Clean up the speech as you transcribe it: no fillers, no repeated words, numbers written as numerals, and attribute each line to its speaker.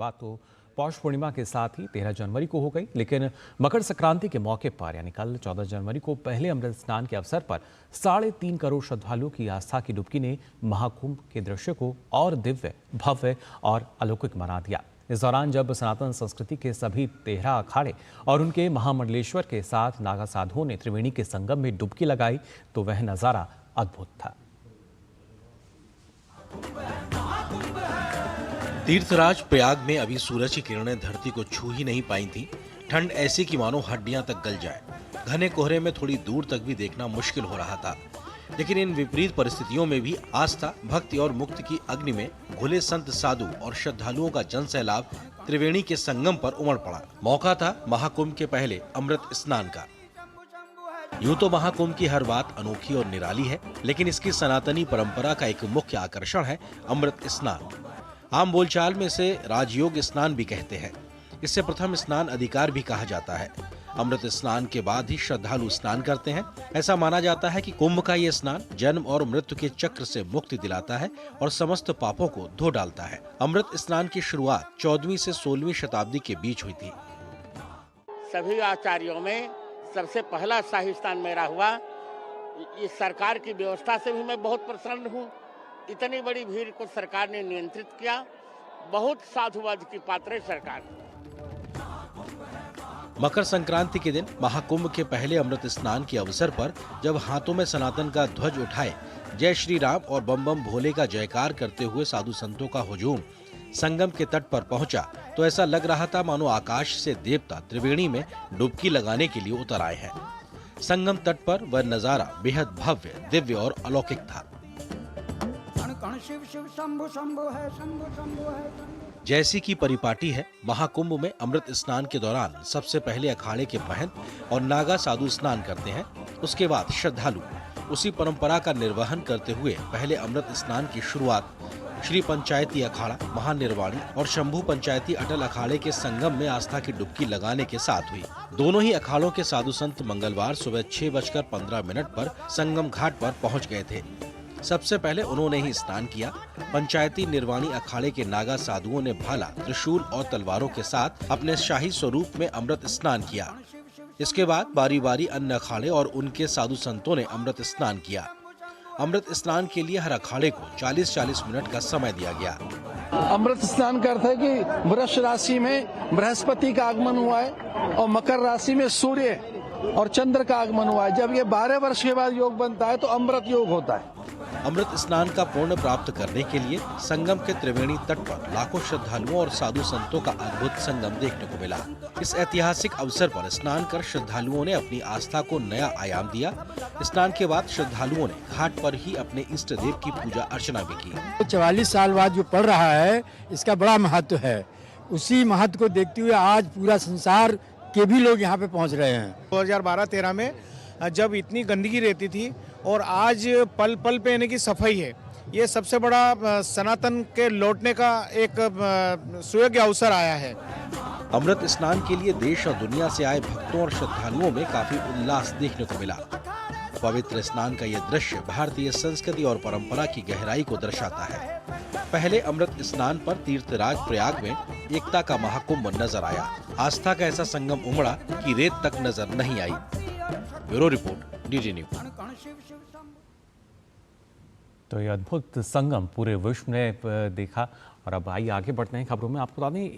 Speaker 1: बात तो पौष पूर्णिमा के साथ ही 13 जनवरी को हो गई, लेकिन मकर संक्रांति के मौके पर यानी कल 14 जनवरी को पहले अमृत स्नान के अवसर पर 3.5 करोड़ श्रद्धालुओं की आस्था की डुबकी ने महाकुंभ के दृश्य को और दिव्य, भव्य और अलौकिक बना दिया। इस दौरान जब सनातन संस्कृति के सभी 13 अखाड़े और उनके महामंडलेश्वर के साथ नागा साधुओं ने त्रिवेणी के संगम में डुबकी लगाई तो वह नजारा अद्भुत था।
Speaker 2: तीर्थराज प्रयाग में अभी सूरज की किरणें धरती को छू ही नहीं पाई थी। ठंड ऐसी कि मानो हड्डियां तक गल जाए। घने कोहरे में थोड़ी दूर तक भी देखना मुश्किल हो रहा था, लेकिन इन विपरीत परिस्थितियों में भी आस्था, भक्ति और मुक्ति की अग्नि में घुले संत साधु और श्रद्धालुओं का जन सैलाब त्रिवेणी के संगम पर उमड़ पड़ा। मौका था महाकुंभ के पहले अमृत स्नान का। यूं तो महाकुंभ की हर बात अनोखी और निराली है, लेकिन इसकी सनातनी परंपरा का एक मुख्य आकर्षण है अमृत स्नान। आम बोलचाल में इसे राजयोग स्नान भी कहते हैं। इससे प्रथम स्नान अधिकार भी कहा जाता है। अमृत स्नान के बाद ही श्रद्धालु स्नान करते हैं। ऐसा माना जाता है कि कुंभ का ये स्नान जन्म और मृत्यु के चक्र से मुक्ति दिलाता है और समस्त पापों को धो डालता है। अमृत स्नान की शुरुआत 14वीं से 16वीं शताब्दी के बीच हुई थी।
Speaker 3: सभी आचार्यों में सबसे पहला शाही स्नान मेरा हुआ। इस सरकार की व्यवस्था से भी मैं बहुत प्रसन्न हूँ। इतनी बड़ी भीड़ को सरकार ने नियंत्रित किया। बहुत साधुवाद की पात्र है सरकार।
Speaker 2: मकर संक्रांति के दिन महाकुंभ के पहले अमृत स्नान के अवसर पर जब हाथों में सनातन का ध्वज उठाए जय श्री राम और बम बम भोले का जयकार करते हुए साधु संतों का हुजूम संगम के तट पर पहुंचा तो ऐसा लग रहा था मानो आकाश से देवता त्रिवेणी में डुबकी लगाने के लिए उतर आए हैं। संगम तट पर वह नजारा बेहद भव्य, दिव्य और अलौकिक था। जैसी की परिपाटी है, महाकुंभ में अमृत स्नान के दौरान सबसे पहले अखाड़े के महंत और नागा साधु स्नान करते हैं। उसके बाद श्रद्धालु उसी परंपरा का निर्वहन करते हुए पहले अमृत स्नान की शुरुआत श्री पंचायती अखाड़ा, महानिर्वाणी और शंभू पंचायती अटल अखाड़े के संगम में आस्था की डुबकी लगाने के साथ हुई। दोनों ही अखाड़ों के साधु संत मंगलवार सुबह 6:15 पर संगम घाट पर पहुंच गए थे। सबसे पहले उन्होंने ही स्नान किया। पंचायती निर्वाणी अखाड़े के नागा साधुओं ने भाला, त्रिशूल और तलवारों के साथ अपने शाही स्वरूप में अमृत स्नान किया। इसके बाद बारी बारी अन्य अखाड़े और उनके साधु संतों ने अमृत स्नान किया। अमृत स्नान के लिए हर अखाड़े को 40-40 मिनट का समय दिया गया।
Speaker 4: अमृत स्नान का अर्थ है कि वृष राशि में बृहस्पति का आगमन हुआ है और मकर राशि में सूर्य और चंद्र का आगमन हुआ है। जब ये 12 वर्ष के बाद योग बनता है तो अमृत योग होता है।
Speaker 2: अमृत स्नान का पूर्ण प्राप्त करने के लिए संगम के त्रिवेणी तट पर लाखों श्रद्धालुओं और साधु संतों का अद्भुत संगम देखने को मिला। इस ऐतिहासिक अवसर पर स्नान कर श्रद्धालुओं ने अपनी आस्था को नया आयाम दिया। स्नान के बाद श्रद्धालुओं ने घाट पर ही अपने इष्ट देव की पूजा अर्चना भी की।
Speaker 5: 44 साल बाद जो पड़ रहा है, इसका बड़ा महत्व है। उसी महत्व को देखते हुए आज पूरा संसार के भी लोग यहाँ पे पहुँच रहे हैं।
Speaker 6: 2012-13 में जब इतनी गंदगी रहती थी और आज पल पल पे यानी कि सफाई है, ये सबसे बड़ा सनातन के लौटने का एक सुयोग्य अवसर आया है।
Speaker 2: अमृत स्नान के लिए देश और दुनिया से आए भक्तों और श्रद्धालुओं में काफी उल्लास देखने को मिला। पवित्र स्नान का यह दृश्य भारतीय संस्कृति और परंपरा की गहराई को दर्शाता है। पहले अमृत स्नान पर तीर्थराज प्रयाग में एकता का महाकुंभ नजर आया। आस्था का ऐसा संगम उमड़ा कि रेत तक नजर नहीं आई। Bureau report, DD news.
Speaker 1: तो ये अद्भुत संगम पूरे विश्व ने देखा। और अब आइए आगे बढ़ते हैं खबरों में। आपको बता दें